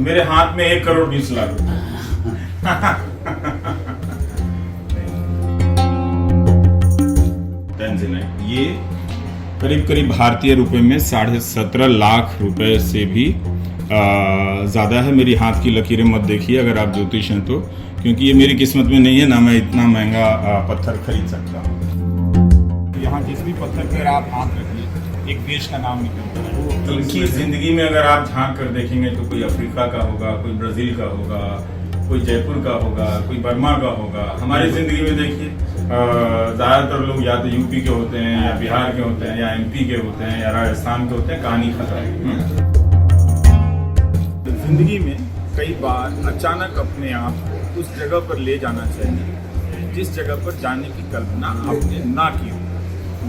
मेरे हाथ में 1,20,00,000 टेंजेनाइट ये करीब करीब भारतीय रुपए में 17.5 लाख रुपए से भी ज़्यादा है। मेरी हाथ की लकीरें मत देखिए अगर आप ज्योतिष हैं तो, क्योंकि ये मेरी किस्मत में नहीं है ना मैं इतना महंगा पत्थर खरीद सकता हूँ। यहाँ जिस भी पत्थर पर आप हाथ रखिए एक देश का नाम निकलता है। तो इनकी ज़िंदगी में अगर आप झांक कर देखेंगे तो कोई अफ्रीका का होगा, कोई ब्राज़ील का होगा, कोई जयपुर का होगा, कोई बर्मा का होगा। हमारी ज़िंदगी में देखिए ज़्यादातर लोग या तो यूपी के होते हैं या बिहार के होते हैं या एमपी के होते हैं या राजस्थान के होते हैं। कहानी खत्म। जिंदगी में कई बार अचानक अपने आप उस जगह पर ले जाना चाहिए जिस जगह पर जाने की कल्पना आपने ना की हो।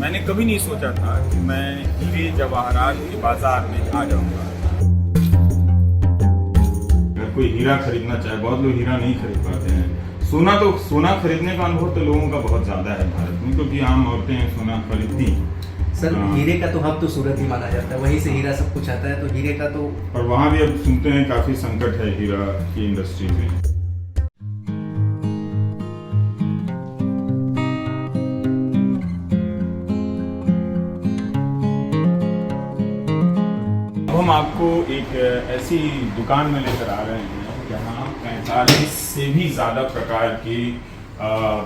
मैंने कभी नहीं सोचा था कि मैं हीरे जवाहरात के बाजार में आ जाऊंगा। अगर कोई हीरा खरीदना चाहे, बहुत लोग हीरा नहीं खरीद पाते हैं। सोना खरीदने का अनुभव तो लोगों का बहुत ज्यादा है भारत में, क्योंकि आम औरतें सोना खरीदती हैं। सर हीरे का तो हब तो सूरत ही माना जाता है, वहीं से हीरा सब कुछ आता है, तो हीरे का तो। और वहाँ भी अब सुनते हैं काफी संकट है हीरा की इंडस्ट्री में। हम आपको एक ऐसी दुकान में लेकर आ रहे हैं जहाँ 45 से भी ज़्यादा प्रकार के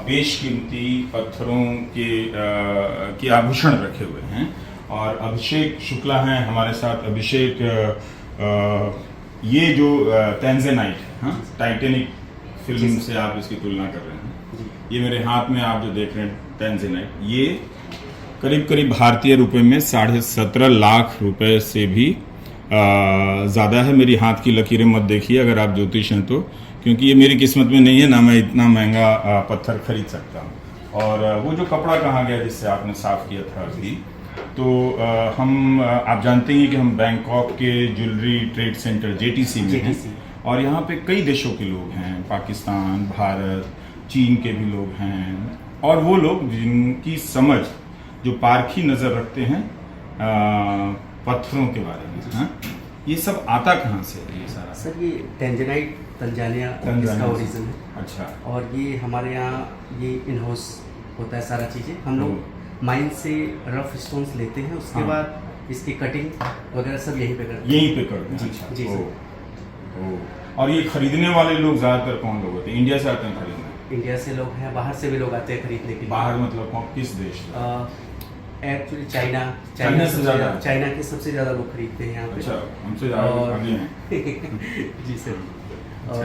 बेशकीमती पत्थरों के आभूषण रखे हुए हैं। और अभिषेक शुक्ला हैं हमारे साथ। अभिषेक, ये जो टेंजेनाइट है, टाइटैनिक फिल्म से आप इसकी तुलना कर रहे हैं। ये मेरे हाथ में आप जो देख रहे हैं टेंजेनाइट, ये करीब करीब भारतीय रुपए में 17.5 लाख रुपए से भी ज़्यादा है। मेरी हाथ की लकीरें मत देखिए अगर आप ज्योतिष हैं तो, क्योंकि ये मेरी किस्मत में नहीं है ना मैं इतना महंगा पत्थर खरीद सकता हूँ। और वो जो कपड़ा कहाँ गया जिससे आपने साफ़ किया था अभी, तो आप जानते हैं कि हम बैंकॉक के ज्वेलरी ट्रेड सेंटर JTC में हैं। और यहाँ पे कई देशों के लोग हैं, पाकिस्तान, भारत, चीन के भी लोग हैं। और वो लोग जिनकी समझ जो पारखी नज़र रखते हैं पत्थरों के बारे में। हाँ, ये सब आता कहाँ से है ये सारा? सर ये टेंजेनाइट तंजानिया इसका ओरिजिन है। अच्छा। और ये हमारे यहाँ ये इन हाउस होता है सारा चीज़ें। हम लोग माइन से रफ स्टोन्स लेते हैं, उसके बाद इसकी कटिंग वगैरह सब यहीं पे करते हैं। यहीं पे करते हैं? अच्छा जी सर। और ये खरीदने वाले लोग ज़्यादातर कौन लोग होते हैं? इंडिया से आते हैं खरीदने? इंडिया से लोग हैं, बाहर से भी लोग आते हैं खरीदने के लिए। बाहर मतलब किस देश? एक्चुअली चाइना से ज़्यादा। चाइना के सबसे ज़्यादा लोग खरीदते हैं यहाँ पे। अच्छा, हमसे ज़्यादा आगे हैं। जी सर। और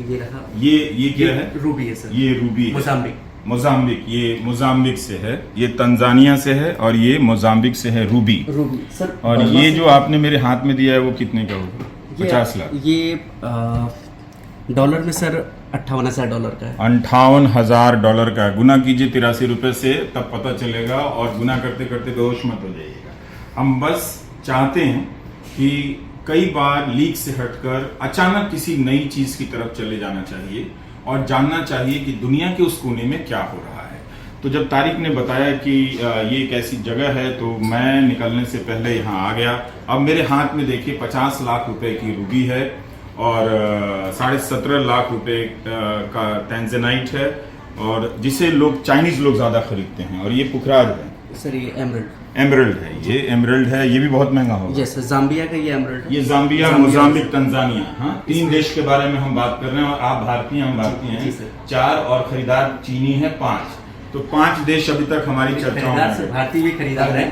ये रहा, ये क्या है? रूबी है सर। ये रूबी, मोजाम्बिक। ये मोजाम्बिक से है, ये तंजानिया से है, और ये मोजाम्बिक से है रूबी सर। और ये जो आपने मेरे हाथ में दिया है वो कितने का होगा? 50 लाख। ये डॉलर में सर $58,000 का है। $58,000 का। गुना कीजिए 83 रुपए से, तब पता चलेगा। और गुना करते करते बेहोश मत हो जाइएगा। हम बस चाहते हैं कि कई बार लीक से हटकर अचानक किसी नई चीज की तरफ चले जाना चाहिए और जानना चाहिए कि दुनिया के उस कोने में क्या हो रहा है। तो जब तारिक ने बताया कि ये एक ऐसी जगह है, तो मैं निकलने से पहले यहाँ आ गया। अब मेरे हाथ में देखिए 50 लाख रुपए की रूबी है और 17.5 लाख रुपए का टेंजेनाइट है, और जिसे लोग चाइनीज लोग ज्यादा खरीदते हैं। और ये पुखराज है सर, ये एमरल्ड है। ये एमरल्ड है, ये भी बहुत महंगा होगा। यस सर, जाम्बिया का ये एमरल्ड। ये जाम्बिया, मोजाम्बिक, तंजानिया। हाँ, 3 देश के बारे में हम बात कर रहे हैं। और आप भारतीय, हम भारतीय हैं 4, और खरीदार चीनी है 5। तो 5 देश अभी तक हमारी चर्चाओं में। भारतीय भी खरीदार है,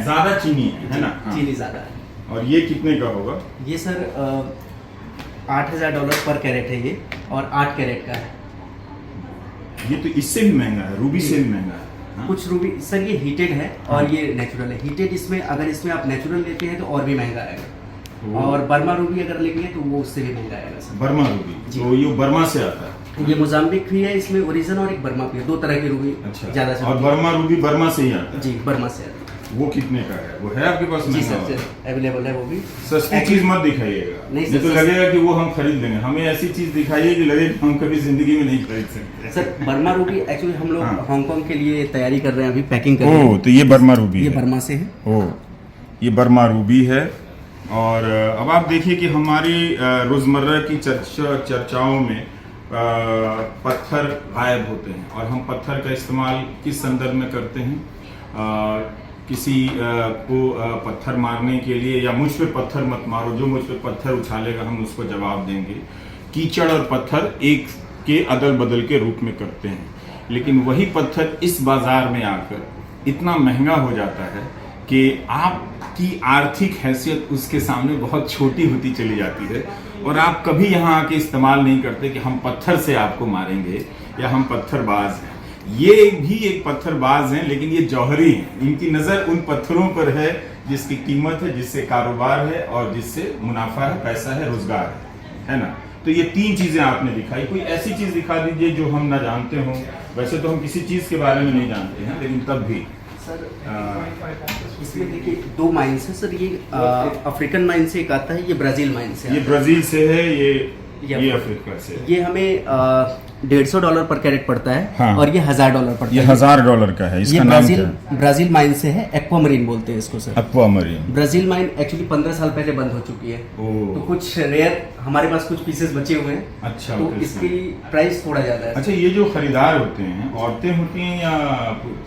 ज्यादा चीनी है ना? चीनी ज्यादा है। और ये कितने का होगा? ये सर $8,000 पर कैरेट है ये, और 8 कैरेट का है। ये तो इससे भी महंगा है, रूबी से भी महंगा है। हाँ? कुछ रूबी सर ये हीटेड है और ये नेचुरल है। हीटेड इसमें अगर इसमें आप नेचुरल लेते हैं तो और भी महंगा आएगा। और बर्मा रूबी अगर लेंगे तो वो उससे भी महंगा आएगा सर। बर्मा रूबी, तो ये बर्मा से आता है। ये मोजाम्बिक भी है, इसमें ओरिजिन और एक बर्मा भी है। 2 तरह की रूबी। अच्छा। ज्यादा से। और बर्मा रूबी बर्मा से ही आता है? जी, बर्मा से आता है। वो कितने का है? वो है आपके पास? जी सर, अवेलेबल है वो भी। सस्ती चीज मत दिखाइएगा, नहीं तो लगेगा कि वो हम खरीद लेंगे। हमें ऐसी चीज दिखाइए कि लगे कि हम कभी जिंदगी में नहीं खरीद सकते। सर बर्मा रूबी एक्चुअली हम लोग हांगकांग के लिए तैयारी कर रहे हैं, अभी पैकिंग कर रहे हैं। तो ये बर्मा रूबी ये है? बर्मा से है। ये बर्मा रूबी है। और अब आप देखिए कि हमारी रोज़मर्रा की चर्चाओं में पत्थर गायब होते हैं और हम पत्थर का इस्तेमाल किस संदर्भ में करते हैं? किसी को पत्थर मारने के लिए, या मुझ पे पत्थर मत मारो, जो मुझ पे पत्थर उछालेगा हम उसको जवाब देंगे। कीचड़ और पत्थर एक के अदल बदल के रूप में करते हैं, लेकिन वही पत्थर इस बाजार में आकर इतना महंगा हो जाता है कि आपकी आर्थिक हैसियत उसके सामने बहुत छोटी होती चली जाती है और आप कभी यहाँ आके इस्तेमाल नहीं करते कि हम पत्थर से आपको मारेंगे या हम पत्थरबाज हैं। ये भी एक पत्थरबाज हैं, लेकिन ये जौहरी हैं। इनकी नज़र उन पत्थरों पर है जिसकी कीमत है, जिससे कारोबार है और जिससे मुनाफा है, पैसा है, रोजगार है ना। तो ये तीन चीजें आपने दिखाई। कोई ऐसी चीज दिखा दीजिए जो हम ना जानते हों। वैसे तो हम किसी चीज के बारे में नहीं जानते हैं, लेकिन तब भी सर इसमें देखिए दो माइंस है सर। ये अफ्रीकन माइन से एक आता है, ये ब्राजील माइन से। ये ब्राजील से है, ये अफ्रीका से। ये हमें $150 पर कैरेट पड़ता है। हाँ। और ये $1000 पड़ता है। ये $1000 का है। इसका ये नाम क्या है? ब्राजील माइन से है, एक्वामरीन बोलते हैं इसको sir. Aquamarine. Brazil mine actually 15 साल पहले बंद हो चुकी है। तो कुछ रेयर हमारे पास कुछ पीसेस बचे हुए हैं। अच्छा, तो इसकी प्राइस थोड़ा ज्यादा है। अच्छा, ये जो खरीदार होते हैं औरतें होती हैं या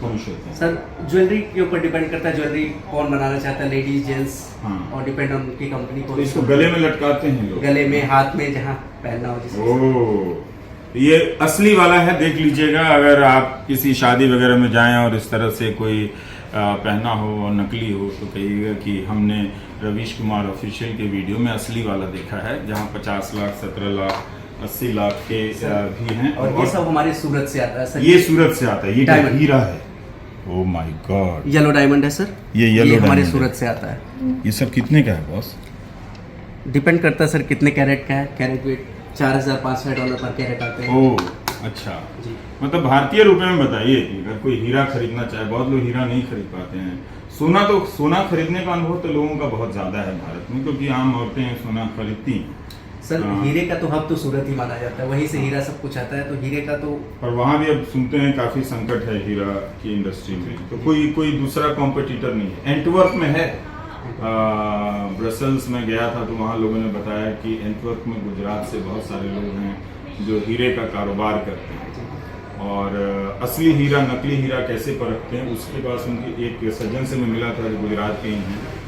पुरुष होते हैं? सर ज्वेलरी के ऊपर डिपेंड करता है, ज्वेलरी कौन बनाना चाहता है, लेडीज जेंट्स। हाँ। और डिपेंड ऑन उनकी कंपनी को। तो इसको गले में लटकाते हैं लोग? गले में, हाथ में, जहाँ पहनना हो जिसको। ओह, ये असली वाला है, देख लीजिएगा। अगर आप किसी शादी वगैरह में जाएं और इस तरह से कोई पहना हो और नकली हो तो कहिएगा कि हमने रवीश कुमार ऑफिशियल के वीडियो में असली वाला देखा है, जहां 50 लाख, 17 लाख, 80 लाख के भी हैं। और ये सब हमारे सूरत से आता है सर। ये सूरत से आता है। ये डायमंड हीरा है। Oh my God. Yellow diamond है सर। ये येलो हमारे डायमंड सूरत से आता है। ये सब कितने का है बॉस? डिपेंड करता है सर कितने कैरेट का है। कैरेट वेट $4500 पर कैरेट आते हैं। ओह अच्छा जी। मतलब भारतीय रुपए में बताइए कि अगर कोई हीरा खरीदना चाहे, बहुत लोग हीरा नहीं खरीद पाते हैं। सोना खरीदने का अनुभव तो लोगों का बहुत ज्यादा है भारत में, क्योंकि आम औरतें सोना खरीदती हैं। सर हीरे का तो हब तो सूरत ही माना जाता है, वहीं से हीरा सब कुछ आता है। तो हीरे का तो पर वहाँ भी अब सुनते हैं काफी संकट है हीरा की इंडस्ट्री में। तो कोई दूसरा कॉम्पिटिटर नहीं है। एंटवर्प में है। ब्रसल्स में गया था तो वहाँ लोगों ने बताया कि एंटवर्प में गुजरात से बहुत सारे लोग हैं जो हीरे का कारोबार करते हैं और असली हीरा नकली हीरा कैसे परखते हैं। उसके पास उनकी एक सज्जन से मैं मिला था जो गुजरात के ही हैं।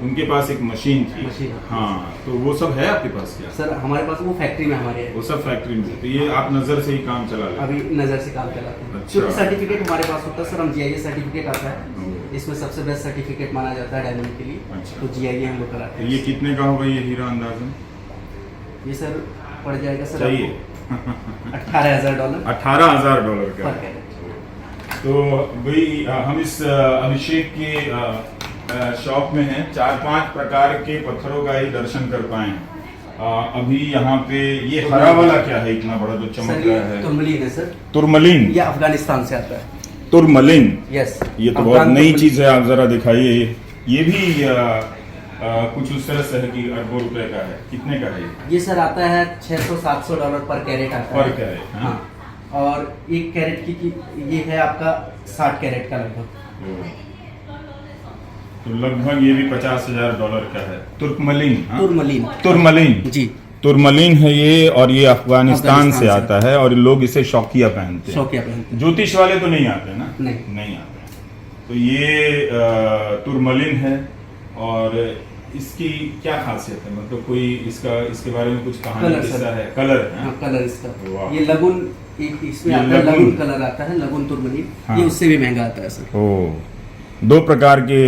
उनके पास एक मशीन थी। हाँ, तो वो सब है आपके पास क्या? सर हमारे पास वो फैक्ट्री में हमारे है। वो सब फैक्ट्री में। तो ये आप नजर से ही काम चला लेते? अभी नजर से काम चलाते हैं। अच्छा। सर्टिफिकेट हमारे पास होता है सर। हम GIA सर्टिफिकेट आता है, इसमें सबसे बेस्ट सर्टिफिकेट माना जाता है डायमंड के लिए। अच्छा। तो GIA हम लोग कराते हैं। ये कितने का होगा ये हीरा अंदाजन? ये सर पड़ जाएगा सर चाहिए $18,000 $18,000 का। पर कैरेट। तो भाई हम इस अभिषेक के शॉप में हैं। 4-5 प्रकार के पत्थरों का ही दर्शन कर पाए हैं। अभी यहाँ पे ये हरा वाला क्या है इतना बड़ा जो चमक रहा है? तुर्मलीन है सर। तुर्मलीन? ये अफगानिस्तान से आता है। तुर्मलीन? यस। ये तो बहुत नई चीज है, आप जरा दिखाइए। ये भी कुछ उस तरह से है कि अरबों रुपए का है। कितने का है ये सर आता है $600-700 पर कैरेट आता है। पर कैरेट? हाँ। और एक कैरेट की ये है आपका 60 कैरेट का लगभग। तो लगभग ये भी $50,000 का है। तुर्कमलीन? हाँ? तुर्मलीन जी। तुर्मलीन है ये, और ये अफगानिस्तान से आता है और लोग इसे शौकिया पहनते हैं। ज्योतिष वाले तो नहीं आते ना? नहीं आते। तो ये तुर्मलीन है। और इसकी क्या खासियत है? मतलब कोई इसके बारे में कुछ कहानी किस्सा है? कलर है? हाँ, कलर इसका। ये लगुन इसमें आता है, लगुन कलर आता है, लगुन तुर्मलीन। हाँ। ये उससे भी महंगा आता है सर। ओह, 2 प्रकार के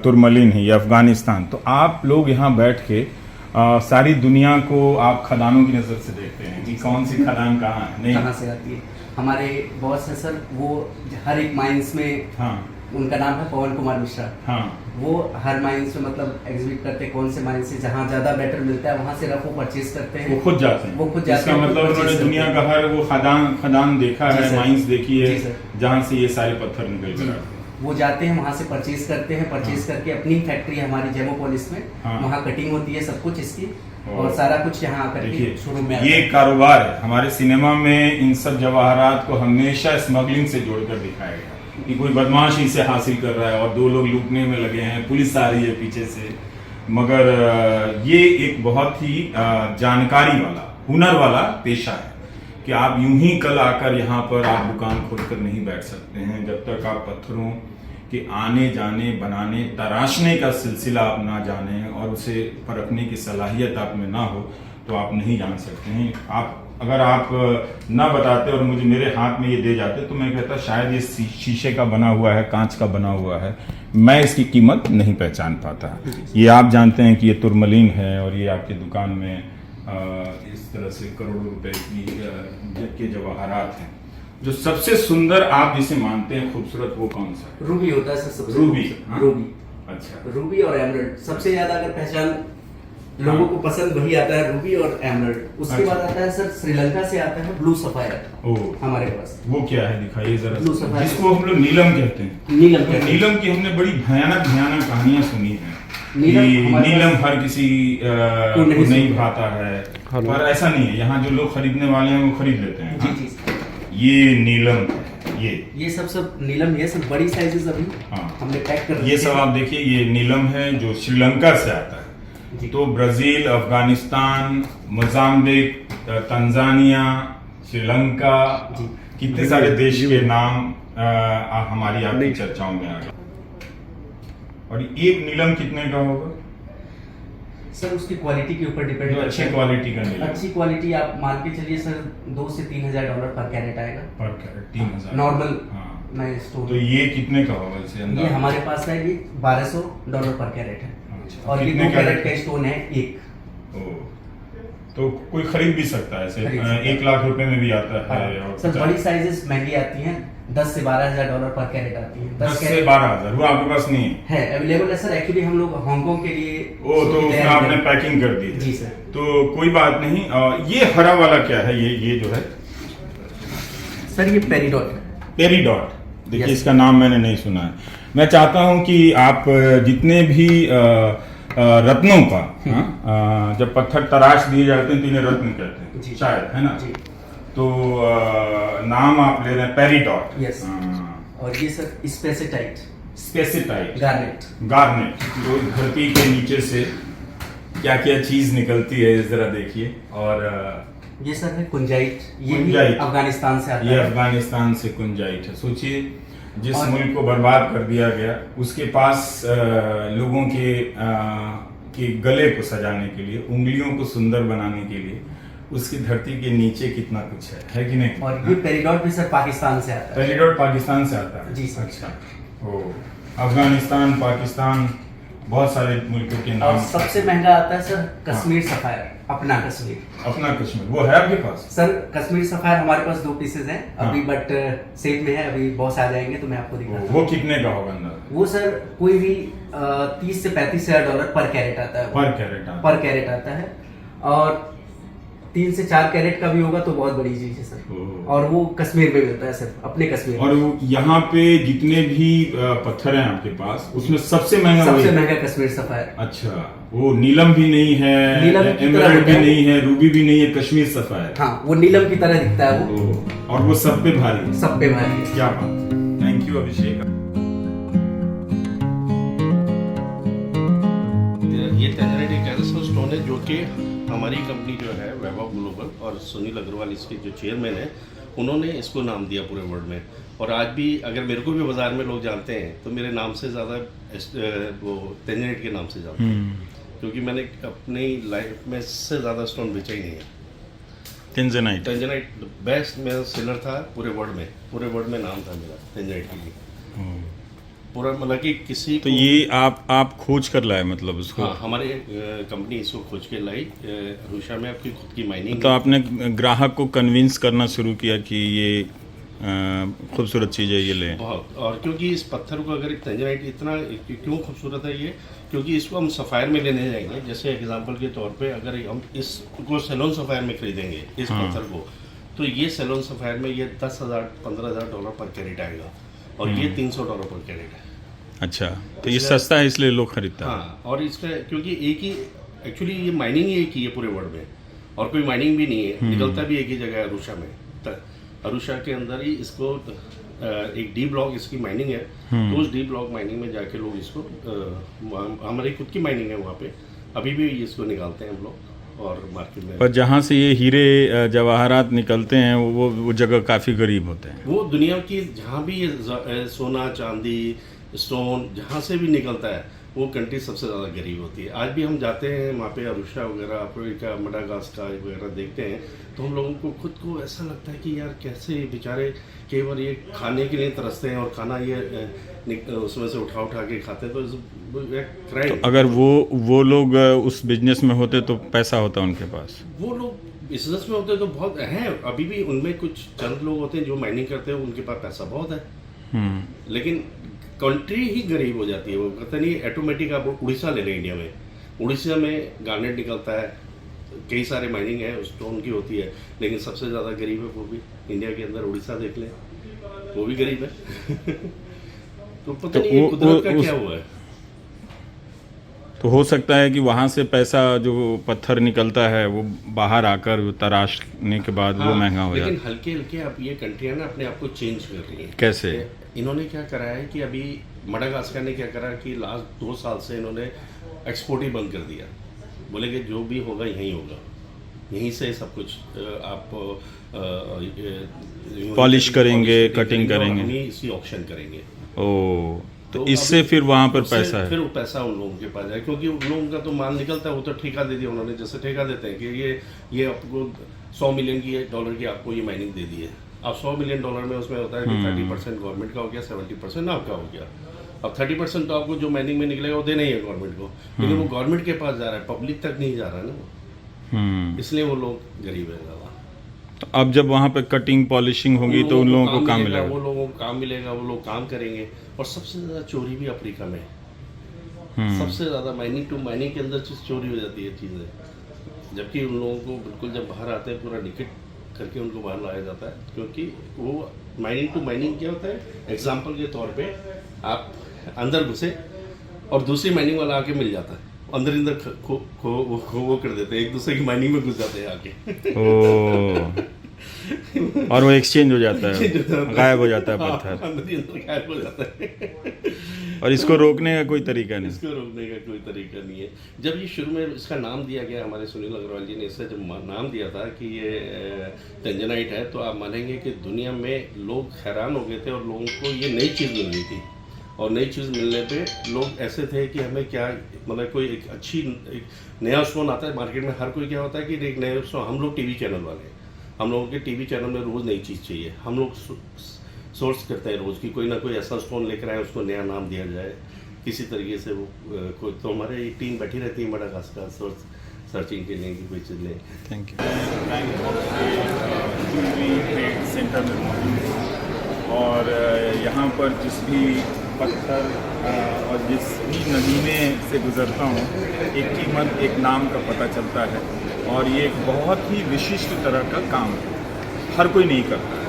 तुर्मलीन है ये, अफगानिस्तान। तो आप लोग यहाँ बैठ के सारी दुनिया को आप खदानों की नजर से देखते हैं कि कौन सी खदान कहाँ है, नहीं कहाँ से आती है। हमारे बॉस है सर, वो हर एक माइंस में। हाँ। उनका नाम है पवन कुमार मिश्रा। हाँ। वो हर माइंस में मतलब एग्जिबिट करते हैं कौन से माइंस से जहाँ ज्यादा बेटर मिलता है वहाँ से रफ वो परचेज करते हैं। वो खुद जाते हैं। इसका मतलब उन्होंने दुनिया का हर वो खदान देखा है, माइंस देखी है जहाँ से ये सारे पत्थर निकल कर आते हैं। वो जाते हैं वहाँ से परचेज करते हैं। परचेज करके अपनी फैक्ट्री हमारी जेमोपोलिस में, वहाँ कटिंग होती है सब कुछ इसकी, और सारा कुछ यहाँ आकर के शुरू में ये कारोबार है। हमारे सिनेमा में इन सब जवाहरात को हमेशा स्मगलिंग से जोड़कर दिखाया गया कि कोई बदमाश इसे हासिल कर रहा है और 2 लोग लूटने में लगे हैं, पुलिस आ रही है पीछे से। मगर ये एक बहुत ही जानकारी वाला, हुनर वाला पेशा है कि आप यूं ही कल आकर यहाँ पर आप दुकान खोलकर नहीं बैठ सकते हैं। जब तक आप पत्थरों के आने जाने, बनाने, तराशने का सिलसिला आप ना जाने और उसे परखने की सलाहियत आप में ना हो तो आप नहीं जान सकते हैं। अगर आप ना बताते और मुझे मेरे हाथ में ये दे जाते तो मैं कहता शायद ये शीशे का बना हुआ है, कांच का बना हुआ है, मैं इसकी कीमत नहीं पहचान पाता। ये आप जानते हैं कि ये तुरमलीन है और ये आपकी दुकान में इस तरह से करोड़ों रुपए के जवाहरात हैं। जो सबसे सुंदर आप जिसे मानते हैं खूबसूरत, वो कौन सा है? रूबी होता है सर सबसे। रूबी, हाँ? रूबी, अच्छा। रूबी और एमरल्ड सबसे ज्यादा अगर पहचान लोगों को पसंद वही आता है, रूबी और एमरल्ड। उसके अच्छा। बाद आता है सर श्रीलंका से आता है ब्लू सफायर ओह, हमारे पास। वो क्या है, दिखाइए जरा। ब्लू सफायर, जिसको हम लोग नीलम कहते हैं। नीलम तो कहते हैं। नीलम की हमने बड़ी भयानक कहानियां सुनी हैं। नीलम नीलम हर किसी को नहीं भाता है, पर ऐसा नहीं है। यहाँ जो लोग खरीदने वाले हैं वो खरीद लेते हैं। जी जी। ये नीलम, ये सब नीलम, ये सब बड़ी साइजेस अभी हमने पैक कर ये सब आप देखिए, ये नीलम है जो श्रीलंका से आता है। तो Brazil, Afghanistan, Mozambique, Tanzania, Sri Lanka, कितने सारे देश के नाम हमारी आपकी चर्चाओं में आ गए। और एक नीलम कितने का होगा सर? उसकी क्वालिटी के ऊपर डिपेंड करता है। अच्छी क्वालिटी का नीलम, अच्छी क्वालिटी आप मान के चलिए सर $2,000 से $3,000 पर कैरेट आएगा। पर कैरेट 3,000 नॉर्मल। हाँ। मैं स्टोर, तो ये कितने का होगा इसे अंदाजा? ये हमारे पास है, ये $1,200 पर कैरेट है। अच्छा। और ये कितने 2 कैरेट का स्टोन है एक। तो कोई खरीद भी सकता है ऐसे? 1 लाख रुपए में भी आता है। और सर बड़ी साइजेस महंगी आती हैं, $10,000 से $12,000 पर कैरेट आती है। 10 से 12,000 वो आपके पास नहीं है? अवेलेबल है सर। एक्चुअली हम लोग हांगकांग के लिए तो उसमें आपने पैकिंग कर दी है। जी सर। तो कोई बात नहीं। ये हरा वाला क्या है? ये जो है सर, ये पेरिडॉट। पेरिडॉट, देखिए इसका नाम मैंने नहीं सुना है। मैं चाहता हूं कि आप जितने भी रत्नों का, जब पत्थर तराश दिए जाते हैं तो इन्हें रत्न कहते हैं शायद, है ना? जी। तो नाम आप ले रहे हैं पेरिडॉट। यस। और ये सर स्पेसिटाइट गार्नेट। तो धरती के नीचे से क्या क्या चीज निकलती है जरा देखिए। और ये सर है कुंजाइट। ये भी कुंजाइट अफगानिस्तान से आता है। ये अफगानिस्तान से कुंजाइट है। सोचिए, जिस मुल्क को बर्बाद कर दिया गया उसके पास लोगों के गले को सजाने के लिए, उंगलियों को सुंदर बनाने के लिए उसकी धरती के नीचे कितना कुछ है कि नहीं? और ये पेरिडॉट भी सर पाकिस्तान से आता है। पेरिडॉट पाकिस्तान से आता है? जी सर। अच्छा। ओ, अफगानिस्तान, पाकिस्तान, बहुत सारे मुल्कों के नाम। और सबसे महंगा आता है सर कश्मीर सफायर, अपना कश्मीर। वो है आपके पास? सर कश्मीर सफायर हमारे पास 2 पीसेज हैं अभी, बट सेल में है। अभी बॉस आ जाएंगे तो मैं आपको दिखाता हूं। वो कितने का होगा अंदाजा? वो सर कोई भी $30,000 से $35,000 पर कैरेट आता है। पर कैरेट आता है। और 3 से 4 कैरेट का भी होगा तो बहुत बड़ी चीज है सर। और वो कश्मीर में मिलता है सर, अपने कश्मीर में। और यहाँ पे जितने भी पत्थर हैं आपके पास उसमें सबसे महंगा कश्मीर सफायर। अच्छा, वो नीलम भी नहीं है, एमरल्ड भी नहीं है, रूबी भी नहीं है, कश्मीर सफायर। हाँ, वो नीलम की तरह दिखता है वो। और वो सब पे भारी है। सब पे भारी है। क्या बात। थैंक यू अभिषेक। ये टेंजराइट एक ऐसा स्टोन है जो कि हमारी कंपनी जो है वैभव ग्लोबल और सुनील अग्रवाल इसके जो चेयरमैन हैं, उन्होंने इसको नाम दिया पूरे वर्ल्ड में। और आज भी अगर मेरे को भी बाजार में लोग जानते हैं तो मेरे नाम से ज़्यादा वो टेंजराइट के नाम से जानते हैं, क्योंकि मैंने अपनी लाइफ में इससे ज़्यादा स्टोन बेचा ही नहीं है। टेंजराइट बेस्ट मेरा सेलर था पूरे वर्ल्ड में नाम था मेरा टेंजराइट के लिए पूरा, मतलब कि किसी तो ये आप खोज कर लाए मतलब उसको? हाँ, हमारे कंपनी इसको खोज के लाई। अरुषा में आपकी खुद की माइनिंग। तो आपने ग्राहक को कन्विंस करना शुरू किया कि ये खूबसूरत चीज़ है, ये लें। बहुत। और क्योंकि इस पत्थर को अगर टेंजराइट इतना क्यों खूबसूरत है ये, क्योंकि इसको हम सफ़ायर में लेने जाएंगे। जैसे एग्जांपल के तौर पे अगर हम इसको सेलोन सफ़ायर में खरीदेंगे इस पत्थर को, तो ये सेलोन सफ़ायर में ये $10,000-15,000 पर कैरेट आएगा और ये $300 पर कैरेट है। अच्छा, तो ये सस्ता है इसलिए लोग खरीदता है। हाँ, और इसका क्योंकि एक ही एक्चुअली ये माइनिंग ही एक ही है पूरे वर्ल्ड में, और कोई माइनिंग भी नहीं है, निकलता भी एक ही जगह है अरुषा में। अरुषा के अंदर ही इसको एक डी ब्लॉक इसकी माइनिंग है, तो उस डी ब्लॉक माइनिंग में जाके लोग इसको हमारी खुद की माइनिंग है वहाँ पे, अभी भी इसको निकालते हैं हम लोग और मार्केट में। पर जहाँ से ये हीरे जवाहरात निकलते हैं वो जगह काफ़ी गरीब होते हैं। वो दुनिया की जहाँ भी ये सोना चांदी स्टोन जहाँ से भी निकलता है वो कंट्री सबसे ज़्यादा गरीब होती है। आज भी हम जाते हैं वहाँ पे अरुषा वगैरह, अफ्रीका, मडागास्कर वगैरह देखते हैं तो हम लोगों को खुद को ऐसा लगता है कि यार कैसे बेचारे कई बार ये खाने के लिए तरसते हैं और खाना ये उसमें से उठा के खाते हैं, तो अगर वो लोग उस बिजनेस में होते तो पैसा होता उनके पास। वो लोग बिजनेस में होते तो बहुत हैं, अभी भी उनमें कुछ चंद लोग होते हैं जो माइनिंग करते हैं, उनके पास पैसा बहुत है, लेकिन कंट्री ही गरीब हो जाती है। वो कहते नहीं ऑटोमेटिक। आप उड़ीसा ले लें, इंडिया में उड़ीसा में गार्नेट निकलता है, कई सारे माइनिंग है स्टोन की होती है, लेकिन सबसे ज़्यादा गरीब है वो भी इंडिया के अंदर। उड़ीसा देख लें, वो भी गरीब है। तो पता नहीं ये कुदरत का क्या हुआ है। तो हो सकता है कि वहाँ से पैसा जो पत्थर निकलता है वो बाहर आकर तराशने के बाद वो महंगा हो जाता है। लेकिन हल्के हल्के अब ये कंट्रियाँ ना अपने आप को चेंज कर रही हैं। कैसे? इन्होंने क्या करा है कि अभी मडागास्कर ने क्या करा कि लास्ट 2 साल से इन्होंने एक्सपोर्ट ही बंद कर दिया। बोले कि जो भी होगा यहीं होगा, यहीं से सब कुछ आप पॉलिश करेंगे, कटिंग करेंगे, इसकी ऑक्शन करेंगे। ओ, तो इससे फिर वहाँ पर पैसा है, फिर वो पैसा उन लोगों के पास जाए, क्योंकि उन लोगों का तो माल निकलता है, वो तो ठेका दे दिया उन्होंने। जैसे ठेका देते हैं कि ये आपको 100 मिलियन डॉलर की आपको ये माइनिंग दे दी है। अब 100 मिलियन डॉलर में उसमें होता है कि 30% गवर्नमेंट का हो गया, 70% आपका हो गया। अब 30% तो आपको जो माइनिंग में निकलेगा वो देना ही है गवर्नमेंट को, लेकिन वो गवर्नमेंट के पास जा रहा है, पब्लिक तक नहीं जा रहा है ना, इसलिए वो लोग गरीब है ज़्यादा। तो अब जब वहाँ पे कटिंग पॉलिशिंग होगी तो उन लोगों को काम मिलेगा, वो लोगों को काम मिलेगा, वो लोग काम करेंगे। और सबसे ज़्यादा चोरी भी अफ्रीका में है, सबसे ज़्यादा माइनिंग टू माइनिंग के अंदर चीज़ चोरी हो जाती है चीज़ें, जबकि उन लोगों को बिल्कुल जब बाहर आते हैं पूरा निकट करके उनको बाहर लाया जाता है, क्योंकि वो माइनिंग टू माइनिंग क्या होता है। एग्जाम्पल के तौर पे आप अंदर घुसे और दूसरी माइनिंग वाला आके मिल जाता है, अंदर वो कर देते हैं, एक दूसरे की माइनिंग में घुस जाते हैं आके। और वो एक्सचेंज हो जाता है, गायब हो जाता है पत्थर, अंदर गायब हो जाता है। और इसको रोकने का कोई तरीका नहीं, इसको रोकने का कोई तरीका नहीं है। जब ये शुरू में इसका नाम दिया गया, हमारे सुनील अग्रवाल जी ने इससे जब नाम दिया था कि ये टेंजनाइट है, तो आप मानेंगे कि दुनिया में लोग हैरान हो गए थे और लोगों को ये नई चीज़ मिल रही थी। और नई चीज़ मिलने पे लोग ऐसे थे कि हमें क्या, मतलब कोई एक नया स्टोन आता है मार्केट में, हर कोई क्या होता है कि एक नया स्टोन। हम लोग टीवी चैनल वाले हैं, हम लोगों के टीवी चैनल में रोज़ नई चीज़ चाहिए, हम लोग सोर्स करते हैं रोज़ की कोई ना कोई ऐसा स्टोन लेकर आए, उसको नया नाम दिया जाए किसी तरीके से। वो कोई तो हमारे टीम बैठी रहती है मडागास्कर सर्चिंग के लिए कि कोई चीज़ लें। Thank you. सेंटर में और यहाँ पर जिस भी पत्थर और जिस भी नदी में से गुजरता हूँ, एक कीमत, एक नाम का पता चलता है। और ये एक बहुत ही विशिष्ट तरह का काम है, हर कोई नहीं करता।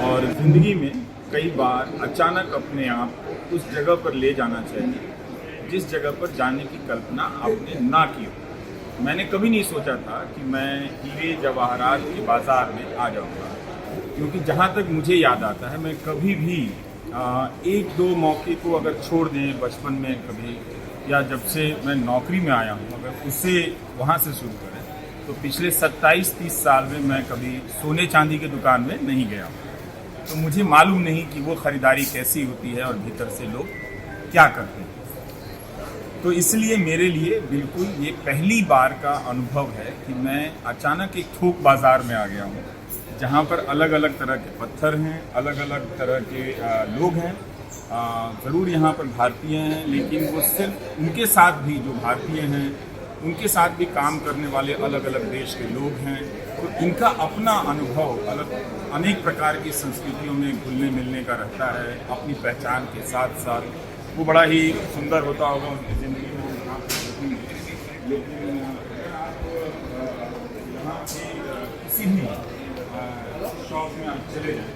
और ज़िंदगी में कई बार अचानक अपने आप उस जगह पर ले जाना चाहिए जिस जगह पर जाने की कल्पना आपने ना की हो। मैंने कभी नहीं सोचा था कि मैं हीरे जवाहरात के बाज़ार में आ जाऊँगा, क्योंकि जहाँ तक मुझे याद आता है, मैं कभी भी 1-2 मौके को अगर छोड़ दें बचपन में कभी, या जब से मैं नौकरी में आया हूँ, अगर उससे वहाँ से शुरू करें तो पिछले 27-30 साल में मैं कभी सोने चांदी की दुकान में नहीं गया हूँ। तो मुझे मालूम नहीं कि वो ख़रीदारी कैसी होती है और भीतर से लोग क्या करते हैं। तो इसलिए मेरे लिए बिल्कुल ये पहली बार का अनुभव है कि मैं अचानक एक थोक बाज़ार में आ गया हूँ, जहाँ पर अलग अलग तरह के पत्थर हैं, अलग अलग तरह के लोग हैं। ज़रूर यहाँ पर भारतीय हैं, लेकिन वो सिर्फ उनके साथ भी जो भारतीय हैं, उनके साथ भी काम करने वाले अलग अलग देश के लोग हैं। तो इनका अपना अनुभव अलग अनेक प्रकार की संस्कृतियों में घुलने मिलने का रहता है, अपनी पहचान के साथ साथ। वो बड़ा ही सुंदर होता होगा उनकी ज़िंदगी में। लेकिन यहाँ किसी भी शॉप में आप चले जाएँ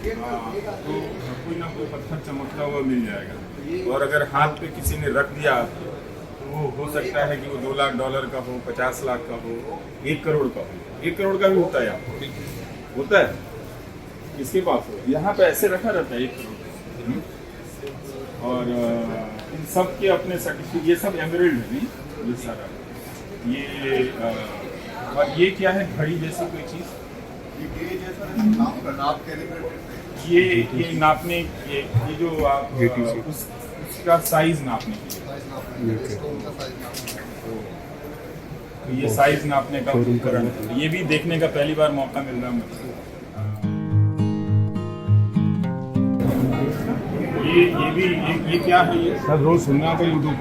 तो कोई ना कोई पत्थर चमकता हुआ मिल जाएगा। और अगर हाथ पे किसी ने रख दिया तो वो हो सकता है कि वो $2 लाख का हो, 50 लाख का हो, 1 करोड़ का हो। 1 करोड़ का भी होता है, आपको होता है। इसके पास हो, यहाँ पे ऐसे रखा रहता है 1 करोड़। और इन सब के अपने सर्टिफिकेट, ये सब एमरल्ड है नहीं, ये सारा ये और ये क्या है, घड़ी जैसी कोई चीज़, ये नापने, ये जो आप उसका साइज नापने के लिए, तो ये साइज नापने का उपकरण है। ये भी देखने का पहली बार मौका मिल रहा है मुझे। ये भी ये क्या है, ये सर रोज सुनना आता यूट्यूब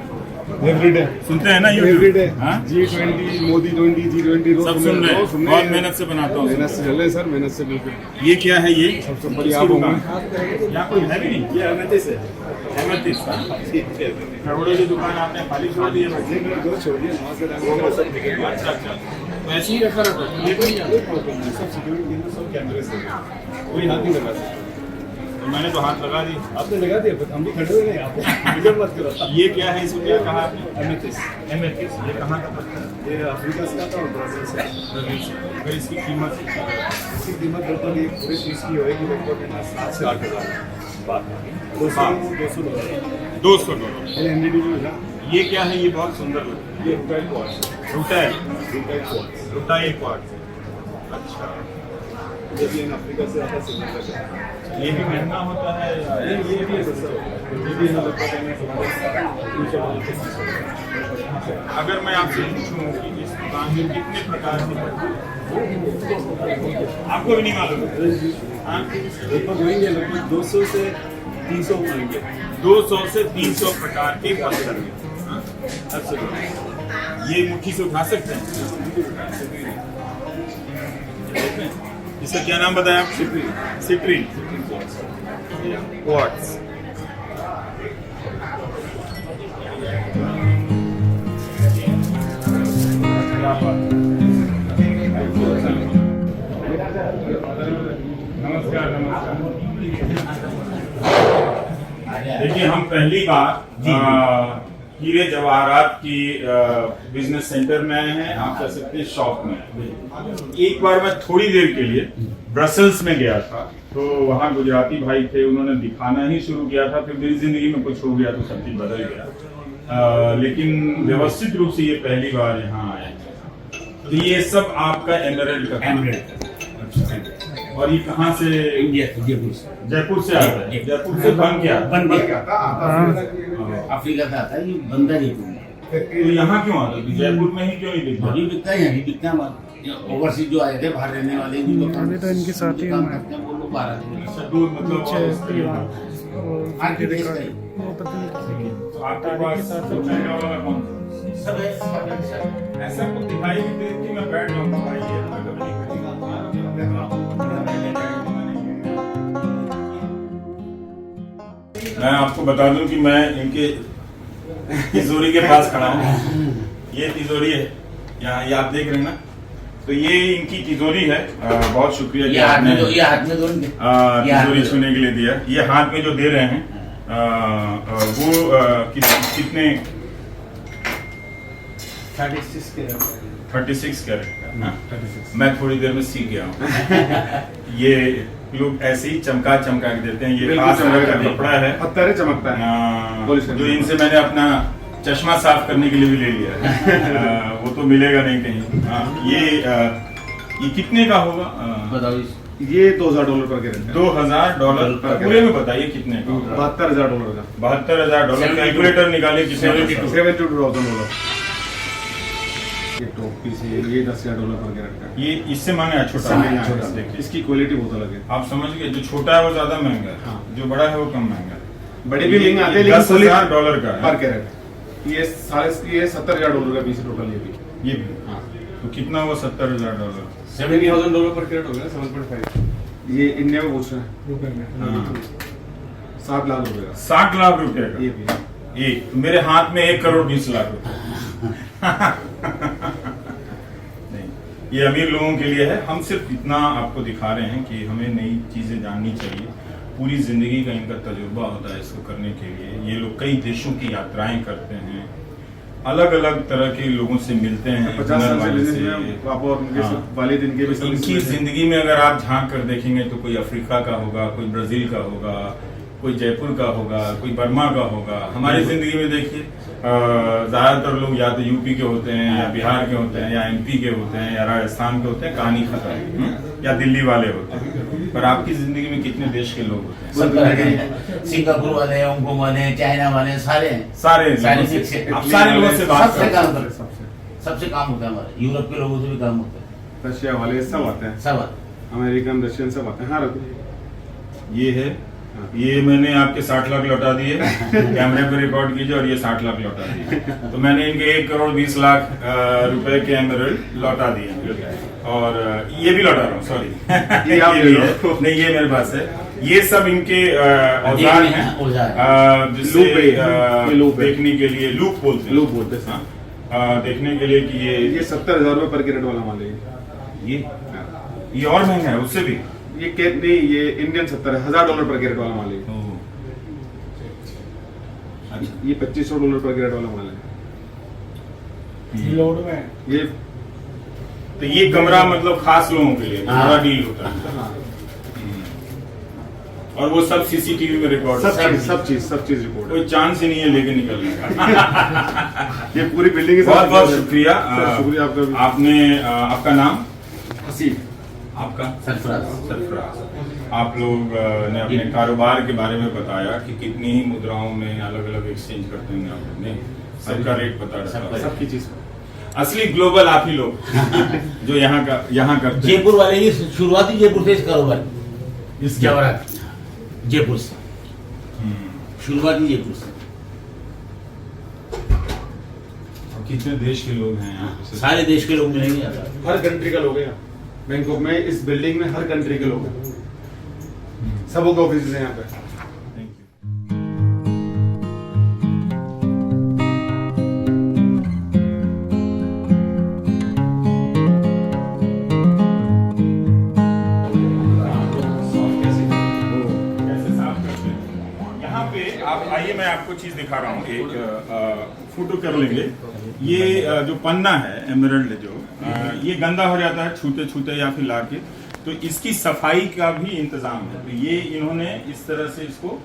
एवरीडे सुनते हैं ना एवरीडे हाँ? G20 मोदी 20 G20 रोज सब सुन रहे हैं, बहुत मेहनत से बनाता हूँ। मेहनत से चल रहे सर, मेहनत से बिल्कुल। ये क्या है, ये सबसे बड़ी आप होंगे यहाँ कोई है भी नहीं, ये एमेथिस्ट है, एमेथिस्ट करोड़ों की दुकान आपने खाली छोड़ दी है। छोड़िए अच्छा अच्छा, तो ऐसे ही रखा रहता है, ये कोई सब सिक्योरिटी सब कैमरे से कोई हाथ नहीं लगा सकता। तो मैंने तो हाथ लगा दी, आपने लगा दिया, पर हम भी खड़े हुए नहीं, आप बिगड़ मत करो। ये क्या है, इसको क्या कहा आपने, एमेथिस्ट, एमेथिस्ट, ये कहाँ का पत्थर है? ये अफ्रीका से आता है और ब्राजील से। अगर इसकी कीमत, इसकी कीमत लगभग एक पूरे चीज़ की होगी लगभग 7 से 8 हज़ार बात, $200 $200। एनडीडी जो है ये क्या है, ये बहुत सुंदर लग रहा ये रुपये क्वार्ट्स है, रुटाइल रुपये क्वार्ट्ज। अच्छा, जब ये अफ्रीका से आता है श्रीलंका से, ये भी महंगा होता है या ये भी सस्ता होता है, ये भी अगर मैं आपसे पूछूं कि इस दुकान में कितने प्रकार के आपको भी नहीं मालूम है? हाँ? लगभग होंगे, लगभग 200 से 300 होंगे, 200 से 300 प्रकार के पत्थर हैं। हाँ? अच्छा, ये मुट्ठी से उठा सकते हैं? इसका क्या नाम बताया आप? Citrine quartz. नमस्कार नमस्कार। देखिए, हम पहली बार हीरे जवाहरात की बिजनेस सेंटर में आए हैं, आप कह सकते हैं शॉप में। एक बार मैं थोड़ी देर के लिए ब्रसल्स में गया था, तो वहाँ गुजराती भाई थे, उन्होंने दिखाना ही शुरू किया था, फिर मेरी जिंदगी में कुछ हो गया तो सब चीज बदल गया। लेकिन व्यवस्थित रूप से ये पहली बार यहाँ आए। तो ये सब आपका एमरल्ड का अच्छा। और ये कहाँ से? इंडिया से, जयपुर से। जयपुर से आता है? जयपुर से बन गया? अफ्रीका का आता है, ये बंदा जयपुर में। तो यहाँ क्यों आता है? जयपुर में ही क्यों नहीं दिखता? अभी बिकता है, यहाँ बिकता है। ओवरसीज जो आए थे बाहर रहने वाले, अभी तो इनके साथ ही काम करते हैं, वो लोग बाहर आते हैं। अच्छा, दूर मतलब आर्थिक देश का ही। वो पता नहीं किसी की आपके पास तो महंगा वाला कौन सा? सब है, सब है, सब है। ऐसा कुछ दिखाई नहीं देती, मैं बैठ जाऊंगा भाई, ये मैं कभी नहीं करूंगा। मैं आपको बता दूं कि मैं इनके तिजोरी के पास खड़ा हूँ। ये तिजोरी है, यहाँ ये आप देख रहे हैं ना, तो ये इनकी तिजोरी है। बहुत शुक्रिया कि आपने ये हाथ में दो इनके। तिजोरी छूने के लिए दिया। ये हाथ में जो दे रहे हैं वो कितने? 36 कैरेट का। मैं थोड़ी देर में सीख गया हूँ। ये लोग ऐसे ही चमका चमका के देते हैं। ये खास तरह का कपड़ा है, पत्थर है, चमकता है, जो इनसे मैंने अपना चश्मा साफ करने के लिए भी ले लिया है। वो तो मिलेगा नहीं कहीं। ये कितने का होगा? बताओ। ये $2,000 पर कैरेट है। $2,000 पूरे में बताइए कितने का? $72,000 का। $72,000। कैलकुलेटर निकालिए कितने? $72,000। ये टॉप पीस है, ये $10,000 पर कैरेट का। ये इससे महंगा है, छोटा है। इसकी क्वालिटी बहुत अलग है। आप समझ गए, जो छोटा है वो ज्यादा महंगा है, हाँ। जो बड़ा है वो कम महंगा है। बड़े भी महंगे आते हैं, लेकिन $10,000 का पर है। कैरेट। ये $70,000 का पीस टोटल ये भी। ये भी हाँ। तो कितना हुआ? $70,000। $70,000 पर कैरेट हो गया, 7.5। ये इंडिया में पूछ रहे हैं रुपए में। हाँ। 7 लाख रुपए का। 60 लाख रुपए ये का भी एक। तो मेरे हाथ में 1,20,00,000 रुपए। नहीं, ये अमीर लोगों के लिए है। हम सिर्फ इतना आपको दिखा रहे हैं कि हमें नई चीजें जाननी चाहिए। पूरी जिंदगी का इनका तजुर्बा होता है इसको करने के लिए। ये लोग कई देशों की यात्राएं करते हैं, अलग अलग तरह के लोगों से मिलते हैं 50 साल से वाले बिजनेस से। में पापा और उनके हाँ। सब वालिद इनके भी तो सब इनकी इसमें थे। जिंदगी में अगर आप झांक कर देखेंगे तो कोई अफ्रीका का होगा, कोई ब्राजील का होगा, कोई जयपुर का होगा, कोई बर्मा का होगा। हमारी जिंदगी में देखिए ज्यादातर लोग या तो यूपी के होते हैं या बिहार के होते हैं या एमपी के होते हैं या राजस्थान के होते हैं, कहानी खत्म, या दिल्ली वाले होते हैं। पर आपकी जिंदगी में कितने देश के लोग होते हैं? सब तरह के सिंगापुर वाले, हांगकांग वाले, चाइना वाले, सारे हैं। सारे लोगों सारे से आप सारे लोगों से बात सबसे करते काम हैं। करते हैं। सबसे काम होता है हमारे, यूरोप के लोगों से भी काम होता है, रशिया वाले सब आते हैं, सब आते हैं। अमेरिकन रशियन सब आते हैं। हाँ रघु, ये है, ये मैंने आपके 60 लाख लौटा दिए, कैमरे पे रिकॉर्ड कीजिए, और ये 60 लाख लौटा दिए। तो मैंने इनके 1 करोड़ 20 लाख रुपए के एमरल्ड लौटा दिए, और ये भी लौटा रहा हूँ, सॉरी ये आप ले लो। नहीं, ये मेरे पास है। ये सब इनके औजार हैं, औजार। जिससे लूप है, ये लूप है। देखने के लिए लूप बोलते हैं, लूप बोलते हैं। हाँ, देखने के लिए कि ये 70,000 रुपए पर कैरेट वाला माल है ये हाँ। ये और महंगा है उससे भी। ये कैरेट नहीं, ये इंडियन $70,000 पर कैरेट वाला माल है। अच्छा, ये $2,500 पर कैरेट वाला माल है। लोड में ये तो ये कमरा मतलब खास लोगों के लिए हाँ। बड़ा डील होता है। हाँ, और वो सब सीसीटीवी में रिकॉर्ड, सब चीज रिपोर्ट है। कोई चांस ही नहीं है लेके निकलने का। ये पूरी बिल्डिंग है। बहुत बहुत शुक्रिया। सर, शुक्रिया आपका भी। आपने आपका नाम? हसीब। आपका? सरफराज। सरफराज। आप लोग ने अपने कारोबार के बारे में बताया कि कितनी ही मुद्राओं में अलग अलग एक्सचेंज करते हैं आप लोग ने, सबका रेट पता रहता है। सबकी चीज असली ग्लोबल आप ही लोग जो यहाँ करते हैं। जयपुर वाले की शुरुआती जयपुर से इस कारोबार, इस जवाहरात जयपुर से, शुरुआती जयपुर से। और कितने देश के लोग हैं यहाँ पे? सारे देश के लोग मिलेंगे यहाँ। हर कंट्री का लोग है यहाँ बैंकॉक में। इस बिल्डिंग में हर कंट्री के लोग हैं, सबों के ऑफिस हैं यहाँ पे। Thank you. कैसे साफ करते हैं? यहाँ पे आप आइए, मैं आपको चीज दिखा रहा हूँ, एक फोटो कर लेंगे। ये जो पन्ना है एमरल्ड जो ये गंदा हो जाता है छूते छूते या फिर लाके, तो इसकी सफाई का भी इंतजाम है। तो ये इन्होंने इस तरह से इसको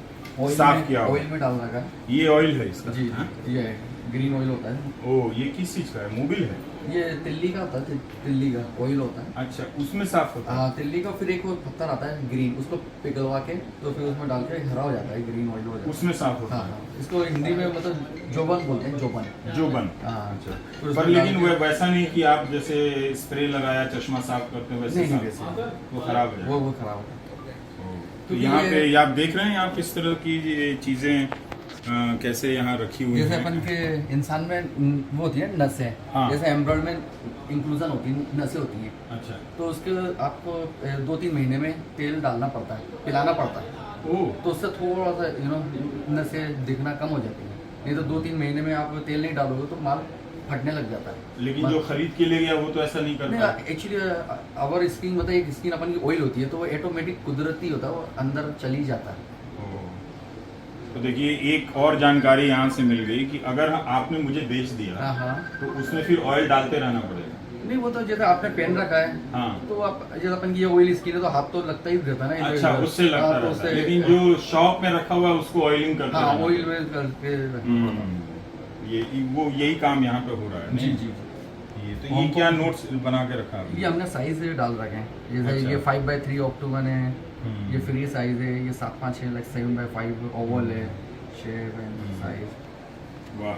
साफ किया हुआ ऑयल में डाल रखा है। ये ऑयल है इसका? जी हाँ? ये ग्रीन ऑयल होता है। ओ, ये किस चीज का है? मोबिल है? ये तिल्ली का होता है, तिल्ली का ऑयल होता है। अच्छा, उसमें साफ होता है। हाँ, तिल्ली का। फिर एक वो पत्थर आता है ग्रीन, उसको पिघलवा के तो फिर उसमें डाल के हरा हो जाता है, ग्रीन ऑयल हो जाता है। उसमें साफ होता हाँ है। हाँ, इसको हिंदी में मतलब जोबन बोलते हैं, जोबन। जोबन। हाँ, अच्छा, फिर पर उसमें लेकिन डाल वो के- वैसा नहीं कि आप जैसे स्प्रे लगाया चश्मा साफ करते हैं वैसे नहीं, नहीं, साफ, वैसे वो खराब है। वो खराब होता है। तो क्योंकि यहाँ ये- पे आप देख रहे हैं आप किस तरह की ये चीजें कैसे यहाँ रखी हुई जैसे हैं। अपन के इंसान में वो होती है नसें, हाँ। जैसे एम्ब्रॉयड में इंक्लूजन होती है, नसें होती हैं। अच्छा, तो उसके आपको 2-3 महीने में तेल डालना पड़ता है, पिलाना पड़ता है। ओ, तो उससे थोड़ा सा नसें दिखना कम हो जाती है। नहीं तो 2-3 महीने में आप तेल नहीं डालोगे तो माल फटने लग जाता है। लेकिन जो खरीद के ले गया वो तो ऐसा नहीं नहीं, करता। एक्चुअली अवर स्किन मतलब एक स्किन अपन की ऑयल होती है, तो वो ऑटोमेटिक कुदरती होता है, वो अंदर चली जाता है। ओ, तो देखिए एक और जानकारी यहाँ से मिल गई कि अगर आपने मुझे बेच दिया हाँ हाँ। तो उसमें फिर ऑयल डालते रहना पड़ेगा। नहीं, वो तो जैसे आपने पहन रखा है, हाँ। तो आप जैसे अपन की ये ऑयल स्किन है तो हाथ तो लगता ही रहता है ना इधर अच्छा, उधर। उससे लगता हाँ, तो रहता है। उससे- लेकिन जो शॉप में रखा हुआ है उसको ऑयलिंग करते हाँ, रहना ऑयल पड़ेगा। में करके ये वो यही काम यहाँ पे हो रहा है। जी नहीं? जी। ये तो ये क्या नोट्स बना के रखा है? ये हमने साइज डाल रखे हैं, जैसे अच्छा। ये 5x3 ऑक्टोगन है, हम्म। ये फ्री साइज है, ये 7x6 like 7x5 ओवल है, शेप एंड साइज। वाह,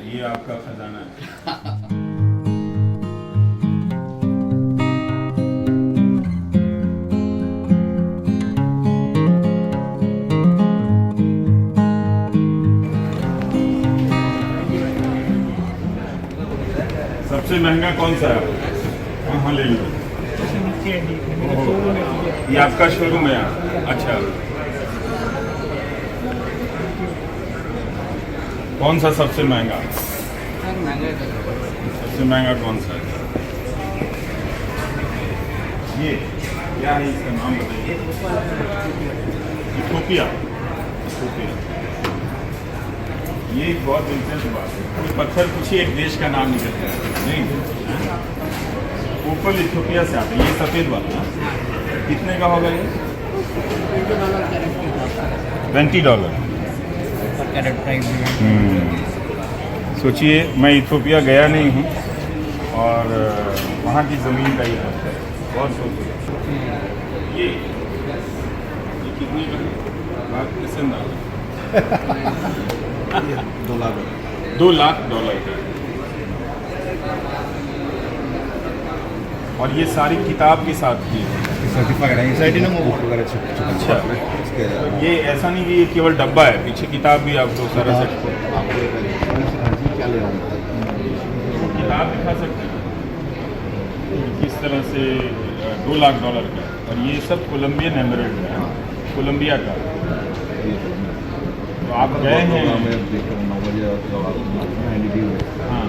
ये आपका खजाना है। सबसे महंगा कौन सा है? हाँ हाँ, ले लो। ये आपका शोरूम है यहाँ? अच्छा, कौन सा सबसे महंगा? सबसे महंगा कौन सा है? ये क्या है, इसका नाम बताइए। इथोपिया। इथोपिया। ये एक बहुत दिलचस्प बात है। कोई पत्थर पूछिए एक देश का नाम निकलता है नहीं। ओपल इथियोपिया से आता है, ये सफ़ेद वाला कितने का होगा ये? $20 पर कैरेट प्राइस सोचिए मैं इथियोपिया गया नहीं हूँ और वहाँ की ज़मीन का ये पत्थर है, बहुत सोचिए। ये कितने का है? बात कैसे अंदाज़ा? $2 लाख का। और ये सारी किताब के साथ की है। सर्टिफाइड है अच्छा, ये ऐसा नहीं कि ये केवल डब्बा है, पीछे किताब भी आपको सारा सेट किताब दिखा सकते हैं किस तरह से $2 लाख का। और ये सब कोलंबियन एमरल्ड है, कोलंबिया का। तो आप गए हैं? हाँ,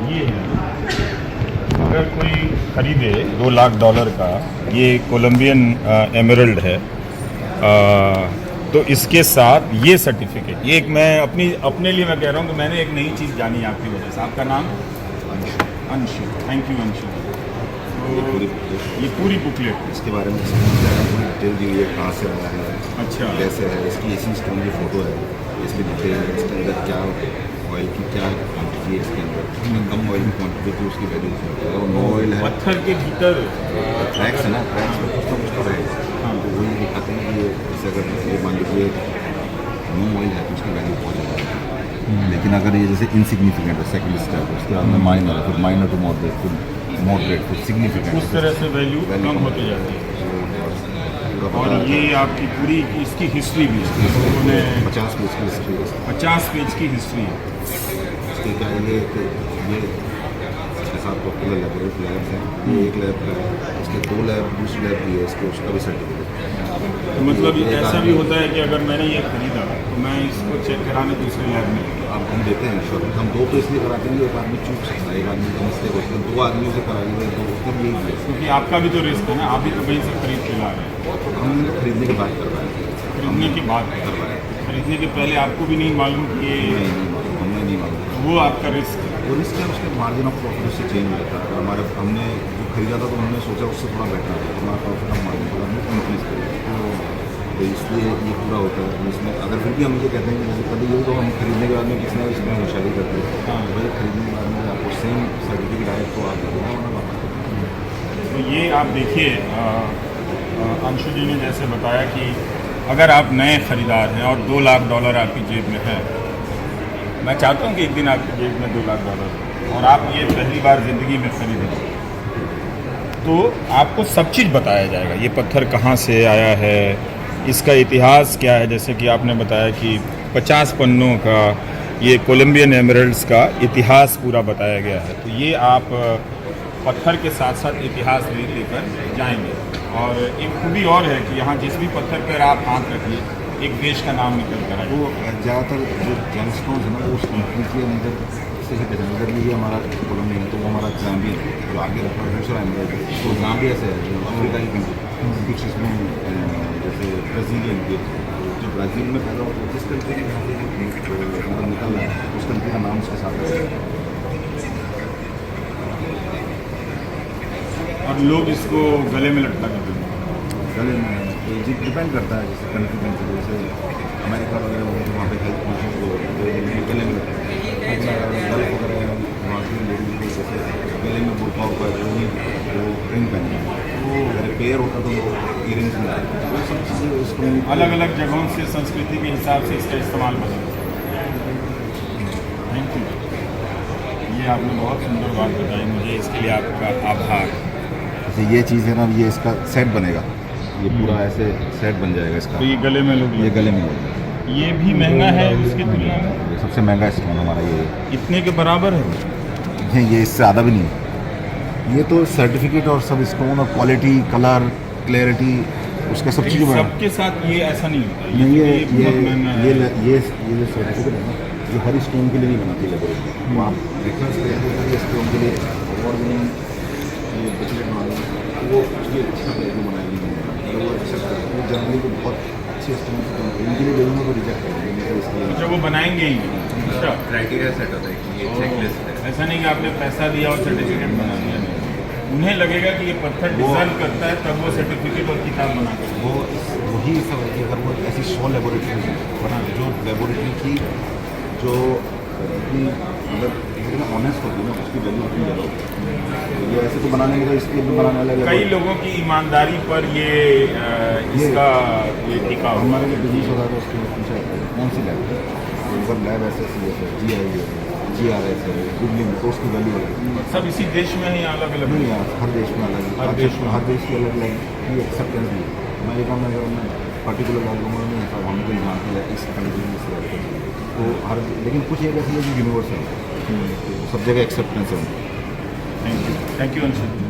ये है। अगर कोई खरीदे $2 लाख का, ये कोलंबियन एमरल्ड है, तो इसके साथ ये सर्टिफिकेट, ये एक मैं अपने लिए मैं कह रहा हूँ कि मैंने एक नई चीज़ जानी आपकी वजह से। आपका नाम? अंशु। Thank you Anshu. तो ये पूरी बुकलेट इसके बारे में डिटेल दी हुई है, कहाँ से आया है, अच्छा कैसे है, इसकी एशियन स्टोन की फ़ोटो है, इसकी डिटेल है, इसके अंदर क्या ऑयल की क्या क्वान्टिटी है, इसके अंदर कम ऑयल की क्वान्टिटी थी उसकी वैल्यू अगर नो ऑयल है, पत्थर के भीतर ट्रैक्स है ना, ट्रैक्स में कुछ ना कुछ तो रहेगा। हाँ। तो वही दिखाते हैं कि ये जैसे अगर ये मान लीजिए नो ऑयल है तो उसकी वैल्यू बहुत ज़्यादा है। लेकिन अगर ये जैसे इनसिग्निफिकेंट है, सेकंड स्टेप, उसके बाद में माइनर है, फिर माइनर टू मॉडरेट, फिर मॉडरेट, फिर सिग्निफिकेंट, उस तरह से वैल्यू कम होती जाती है। और ये आपकी पूरी इसकी हिस्ट्री भी है, उन्होंने 50 पेज की हिस्ट्री है। 50 पेज की हिस्ट्री है। इसके क्या है ये 6-7 पॉपुलर लैब्स हैं, ये एक लैब का है, इसके 2 लैब दूसरी लैब भी है, इसके उसका भी सर्टिफिकेट। तो मतलब ऐसा भी होता है कि अगर मैंने ये खरीदा तो मैं इसको चेक कराने दूसरे लैब में अब हम देते हैं इंश्योरेंस, हम 2 तो इसलिए कराते हैं, एक आदमी चूक सकता है, एक आदमी का मिस्टेक होता है, 2 आदमियों से कराइए तो उसमें भी यही है। क्योंकि आपका भी तो रिस्क है ना, आप भी तो कहीं से खरीद के ला रहे हैं। हम खरीदने की बात कर रहे हैं, खरीदने की बात कर रहे हैं, खरीदने के पहले आपको भी नहीं मालूम कि ये हमें नहीं मालूम, वो आपका रिस्क है। और इसके उसके मार्जिन ऑफ प्रॉफिट उससे चेंज होता है। हमारे हमने जो खरीदा था तो हमने सोचा उससे थोड़ा बेटर है, तो हमारा प्रॉफिट हम मार्जिन थोड़ा हमने इंक्रीज करें, तो इसलिए ये पूरा होता है। इसमें अगर फिर भी हम ये कहते हैं कि जैसे कभी ये तो हम खरीदने के बाद में किसने इसमें होशियारी करते हैं, हाँ। वही खरीदने के बाद में आपको सेम सर्टिफिकेट आए तो आप तो ये आप देखिए अंशु जी ने जैसे बताया कि अगर आप नए खरीदार हैं और $2 लाख आपकी जेब में है, मैं चाहता हूँ कि एक दिन आपकी जेब में $2 लाख और आप ये पहली बार ज़िंदगी में खरीदें, तो आपको सब चीज़ बताया जाएगा। ये पत्थर कहाँ से आया है, इसका इतिहास क्या है, जैसे कि आपने बताया कि 50 पन्नों का ये कोलंबियन एमरल्ड्स का इतिहास पूरा बताया गया है। तो ये आप पत्थर के साथ साथ इतिहास भी लेकर जाएंगे। और एक खूबी और है कि यहाँ जिस भी पत्थर पर आप हाथ रखिए एक देश का नाम निकल कर आए। वो ज़्यादातर जो जेमस्टोन्स है ना वो उस कंट्री के अंदर से इधर में ये हमारा कोलंबिया है, तो वो हमारा जाम्बिया है, जो आगे रखा है दूसरा एमरल्ड है, तो जाम्बिया से है, जो अफ्रीका की कंट्री, कुछ इसमें जैसे ब्राज़ीलियन के जो ब्राज़ील में पैदा होता है, जिस कंट्री में मतलब निकल रहा है उस कंट्री का नाम उसके साथ है। और लोग इसको गले में लटका कर देते हैं। गले में तो ये डिपेंड करता है, जैसे कंट्री कंट्री, जैसे अमेरिका वगैरह हो गया वहाँ पे हेल्थ कॉन्शियस लोग गले में गल्फ वगैरह वहाँ की लेडीज को जैसे गले में बुरका होता है वो रिंग पहनते हैं, वो अगर पेयर होता तो वो इयरिंग्स में आते हैं। वो सब चीज़ें उसको अलग अलग जगहों से संस्कृति के हिसाब से इसका इस्तेमाल बदलता है। थैंक यू, ये आपने बहुत सुंदर बात बताई मुझे, इसके लिए आपका आभार। जैसे ये चीज़ है ना, ये इसका सेट बनेगा, ये पूरा ऐसे सेट बन जाएगा इसका, तो ये गले में लोग ये गले में होगा। ये भी महंगा है उसकी तुलना में? ये सबसे महंगा स्टोन हमारा ये है। इतने के बराबर है? ये इससे ज़्यादा भी नहीं है, ये तो सर्टिफिकेट और सब स्टोन और क्वालिटी, कलर, क्लैरिटी, उसका सब चीज़ बना। सबके साथ ये ऐसा नहीं होता, नहीं, बहुत महंगा है। ये जो सर्टिफिकेट है ना, ये हर स्टोन के लिए नहीं बनाती लेबोरेटरी, वो आप रेफरेंस करेंगे स्टोन के लिए और वो काफ़ी अच्छा वैल्यू बनाई गई है, अगर वो एक्सेप्ट करें वो जनरली तो बहुत अच्छे एस्टिमेट इनके लिए वैल्यू को रिजेक्ट करेंगे तो इसलिए अच्छा वो बनाएंगे ही अच्छा क्राइटेरिया सेट होता है कि ये चेकलिस्ट है। ऐसा नहीं कि आपने पैसा दिया और सर्टिफिकेट बना दिया नहीं। उन्हें लगेगा कि ये पत्थर डिजर्व करता है तब वो सर्टिफिकेट और किताब बना कर वो वही सब है कि अगर वो ऐसी 100 लेबोरेटरी बना जो लेबोरेटरी की जो इतनी मतलब इतनी ऑनेस्ट होती है ना उसकी वैल्यू इतनी ज़्यादा होती है। ये ऐसे तो बनाने में तो इसके भी बनाने वाले कई लोगों की ईमानदारी पर ये इसका ये टिका हुआ हमारे जो बिजनेस हो रहा था उसके पीछे कौन सी लैब है मतलब लैब ऐसे है GI है GRS है बिल्डिंग तो उसकी वैल्यू है सब इसी देश में ही अलग अलग नहीं यार हर देश में अलग हर देश में। हर देश की अलग अलग की एक्सेप्टेंस भी है। अमेरिका में अगर मैं पर्टिकुलर लैब लूँगा नहीं ऐसा हम कोई जानते हैं इस कंट्री में इस लैब तो हर लेकिन कुछ एक ऐसी है जो यूनिवर्सल है तो सब जगह एक्सेप्टेंस है थैंक यू अंशु।